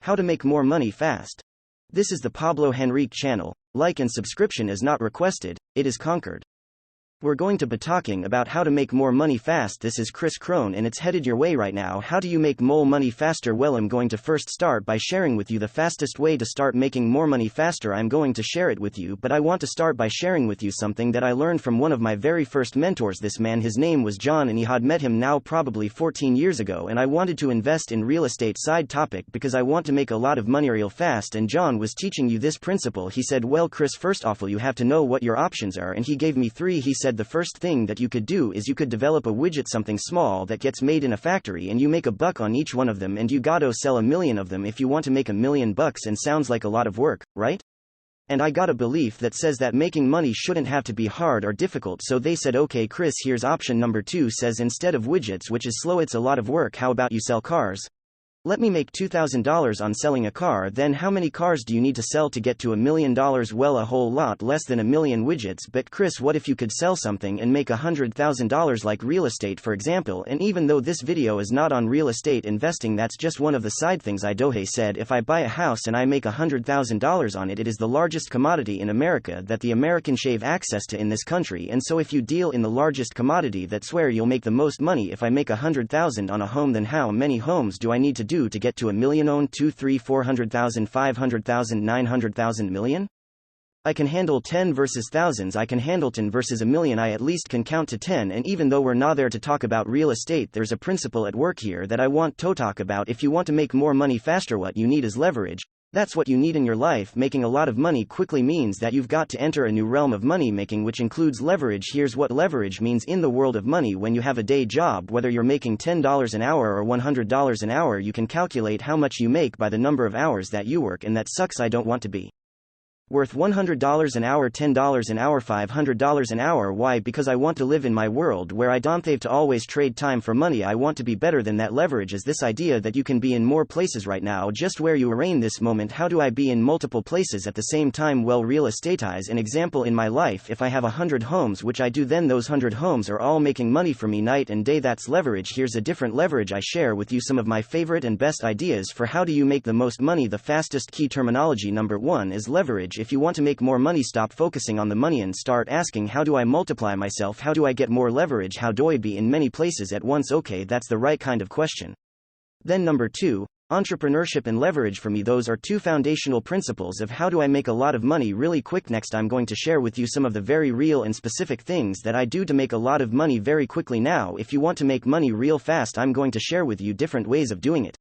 How to make more money fast. This is the Pablo Henrique channel. Like and subscription is not requested, it is conquered. We're going to be talking about how to make more money fast. This is Krish Krohn and it's headed your way right now. How do you make more money faster? Well, I'm going to first start by sharing with you the fastest way to start making more money faster. I'm going to share it with you, but I want to start by sharing with you something that I learned from one of my very first mentors. This man, his name was John, and I had met him now probably 14 years ago, and I wanted to invest in real estate side topic because I want to make a lot of money real fast, and John was teaching you this principle. He said, well, Chris, first off, you have to know what your options are, and he gave me three. He said the first thing that you could do is you could develop a widget, something small that gets made in a factory, and you make $1 on each one of them, and you gotta sell 1 million of them if you want to make $1 million. And sounds like a lot of work, right? And I got a belief that says that making money shouldn't have to be hard or difficult, so they said, okay Chris, here's option number 2. Says instead of widgets, which is slow, it's a lot of work, how about you sell cars? Let me make $2,000 on selling a car. Then how many cars do you need to sell to get to $1 million? Well, a whole lot less than 1 million widgets. But Chris, what if you could sell something and make $100,000 like real estate, for example? And even though this video is not on real estate investing, that's just one of the side things. Dohe said, if I buy a house and I make $100,000 on it, it is the largest commodity in America that the Americans have access to in this country. And so if you deal in the largest commodity, that's where you'll make the most money. If I make $100,000 on a home, then how many homes do I need to do to get to $1 million? 1, 2, 3, 400,000, 500,000, 900,000 million? I can handle 10 versus thousands. I can handle 10 versus 1 million. I at least can count to 10. And even though we're not there to talk about real estate, there's a principle at work here that I want to talk about. If you want to make more money faster, what you need is leverage. That's what you need in your life. Making a lot of money quickly means that you've got to enter a new realm of money making, which includes leverage. Here's what leverage means in the world of money. When you have a day job, whether you're making $10 an hour or $100 an hour, you can calculate how much you make by the number of hours that you work, and that sucks. I don't want to be worth $100 an hour, $10 an hour, $500 an hour. Why? Because I want to live in my world where I don't have to always trade time for money. I want to be better than that. Leverage is this idea that you can be in more places right now just where you are in this moment. How do I be in multiple places at the same time? Well, real estate is an example in my life. If I have 100 homes, which I do, then those 100 homes are all making money for me night and day. That's leverage. Here's a different leverage. I share with you some of my favorite and best ideas for how do you make the most money the fastest. Key terminology number 1 is leverage. If you want to make more money, stop focusing on the money and start asking, how do I multiply myself? How do I get more leverage? How do I be in many places at once? Okay, that's the right kind of question. Then number 2, entrepreneurship and leverage. For me, those are two foundational principles of how do I make a lot of money really quick. Next, I'm going to share with you some of the very real and specific things that I do to make a lot of money very quickly. Now, if you want to make money real fast, I'm going to share with you different ways of doing it.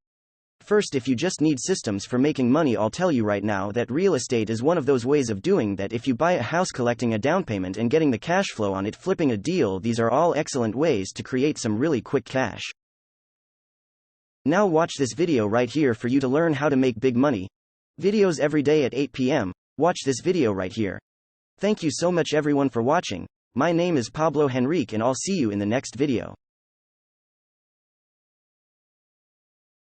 First, if you just need systems for making money, I'll tell you right now that real estate is one of those ways of doing that. If you buy a house, collecting a down payment and getting the cash flow on it, flipping a deal, these are all excellent ways to create some really quick cash. Now watch this video right here for you to learn how to make big money. Videos every day at 8 p.m. Watch this video right here. Thank you so much everyone for watching. My name is Pablo Henrique and I'll see you in the next video.